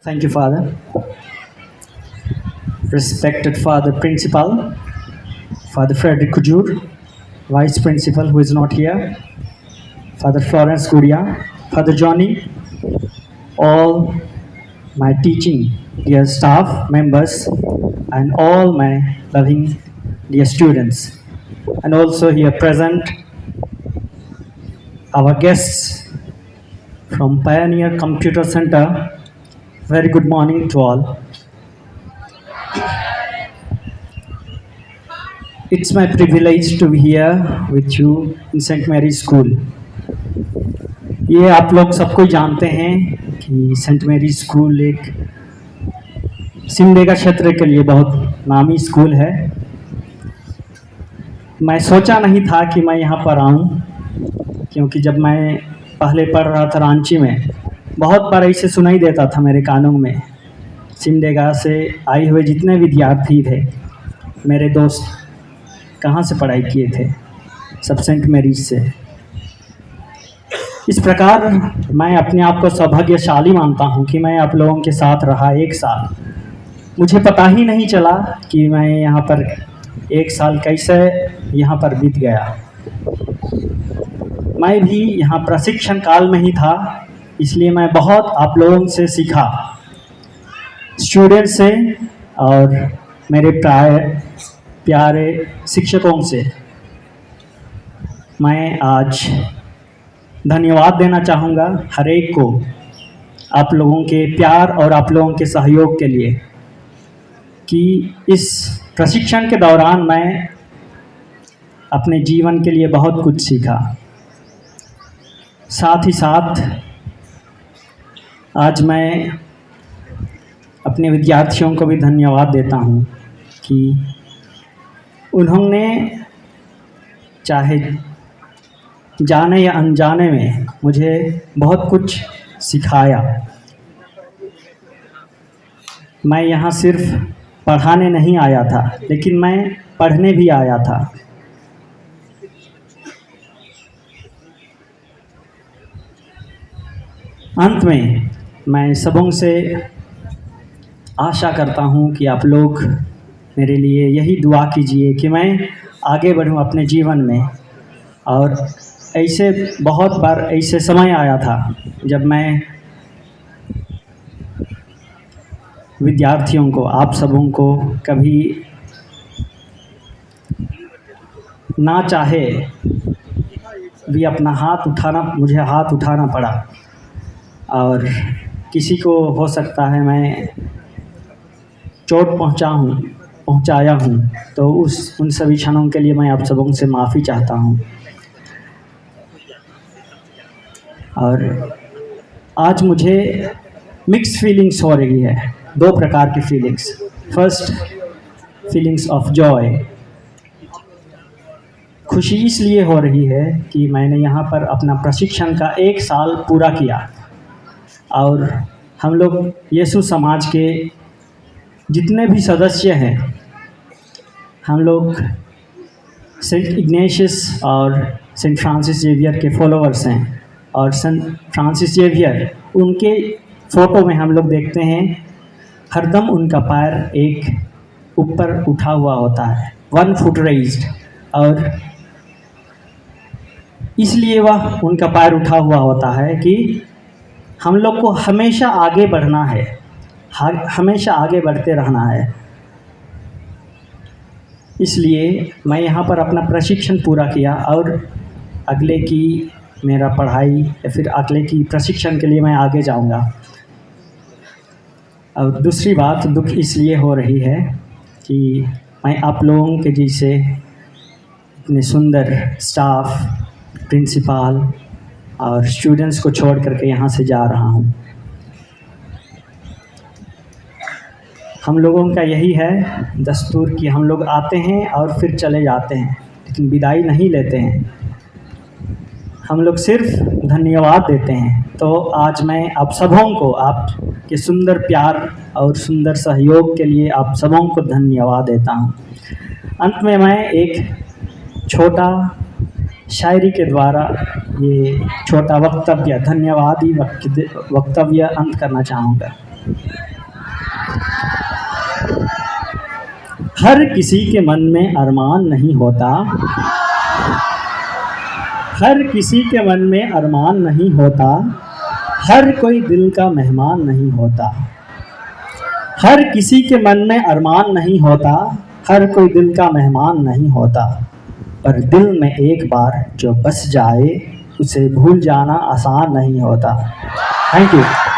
Thank you, Father. Respected Father Principal, Father Frederick Kujur, Vice Principal who is not here, Father Florence Guria, Father Johnny, all my teaching dear staff members, and all my loving dear students, and also here present our guests from Pioneer Computer Center. Very good morning to all. It's my privilege to be here with you in St. Mary's School. ये आप लोग सबको जानते हैं कि Saint Mary school एक सिमडेगा क्षेत्र के लिए बहुत नामी स्कूल है। मैं सोचा नहीं था कि मैं यहाँ पर आऊँ, क्योंकि जब मैं पहले पढ़ रहा था रांची में, बहुत बार ऐसे सुनाई देता था मेरे कानों में। सिमडेगा से आए हुए जितने विद्यार्थी थे, मेरे दोस्त कहाँ से पढ़ाई किए थे, सब सेंट मैरीज से। इस प्रकार मैं अपने आप को सौभाग्यशाली मानता हूँ कि मैं आप लोगों के साथ रहा एक साल। मुझे पता ही नहीं चला कि मैं यहाँ पर एक साल कैसे यहाँ पर बीत गया। मैं भी यहाँ प्रशिक्षण काल में ही था, इसलिए मैं बहुत आप लोगों से सीखा, स्टूडेंट से और मेरे प्यारे शिक्षकों से। मैं आज धन्यवाद देना चाहूँगा हर एक को, आप लोगों के प्यार और आप लोगों के सहयोग के लिए, कि इस प्रशिक्षण के दौरान मैं अपने जीवन के लिए बहुत कुछ सीखा। साथ ही साथ आज मैं अपने विद्यार्थियों को भी धन्यवाद देता हूँ कि उन्होंने चाहे जाने या अनजाने में मुझे बहुत कुछ सिखाया। मैं यहाँ सिर्फ पढ़ाने नहीं आया था, लेकिन मैं पढ़ने भी आया था। अंत में मैं सबों से आशा करता हूँ कि आप लोग मेरे लिए यही दुआ कीजिए कि मैं आगे बढ़ूँ अपने जीवन में। और ऐसे बहुत बार ऐसे समय आया था जब मैं विद्यार्थियों को, आप सबों को कभी ना चाहे भी अपना मुझे हाथ उठाना पड़ा। और किसी को हो सकता है मैं चोट पहुंचाया हूं, तो उन सभी क्षणों के लिए मैं आप सबों से माफ़ी चाहता हूं। और आज मुझे मिक्स फीलिंग्स हो रही है, दो प्रकार की feelings. First, feelings of Joy. खुशी इसलिए हो रही है कि मैंने यहाँ पर अपना प्रशिक्षण का एक साल पूरा किया, और हम लोग यीशु समाज के जितने भी सदस्य हैं, हम लोग सेंट इग्नेशियस और सेंट फ्रांसिस जेवियर के फॉलोअर्स हैं। और सेंट फ्रांसिस जेवियर, उनके फ़ोटो में हम लोग देखते हैं हरदम उनका पैर एक ऊपर उठा हुआ होता है, 1 फुट रेज्ड। और इसलिए वह उनका पैर उठा हुआ होता है कि हम लोग को हमेशा आगे बढ़ना है, हमेशा आगे बढ़ते रहना है। इसलिए मैं यहाँ पर अपना प्रशिक्षण पूरा किया, और अगले की मेरा पढ़ाई या फिर अगले की प्रशिक्षण के लिए मैं आगे जाऊँगा। और दूसरी बात दुख इसलिए हो रही है कि मैं आप लोगों के जैसे इतने सुंदर स्टाफ, प्रिंसिपल और स्टूडेंट्स को छोड़ करके यहाँ से जा रहा हूँ। हम लोगों का यही है दस्तूर कि हम लोग आते हैं और फिर चले जाते हैं, लेकिन विदाई नहीं लेते हैं। हम लोग सिर्फ धन्यवाद देते हैं। तो आज मैं आप सबों को, आपके सुंदर प्यार और सुंदर सहयोग के लिए आप सबों को धन्यवाद देता हूँ। अंत में मैं एक छोटा शायरी के द्वारा ये छोटा वक्तव्य, धन्यवादी वक्तव्य अंत करना चाहूँगा। हर किसी के मन में अरमान नहीं होता, हर किसी के मन में अरमान नहीं होता, हर कोई दिल का मेहमान नहीं होता। हर किसी के मन में अरमान नहीं होता, हर कोई दिल का मेहमान नहीं होता, पर दिल में एक बार जो बस जाए उसे भूल जाना आसान नहीं होता। Thank you.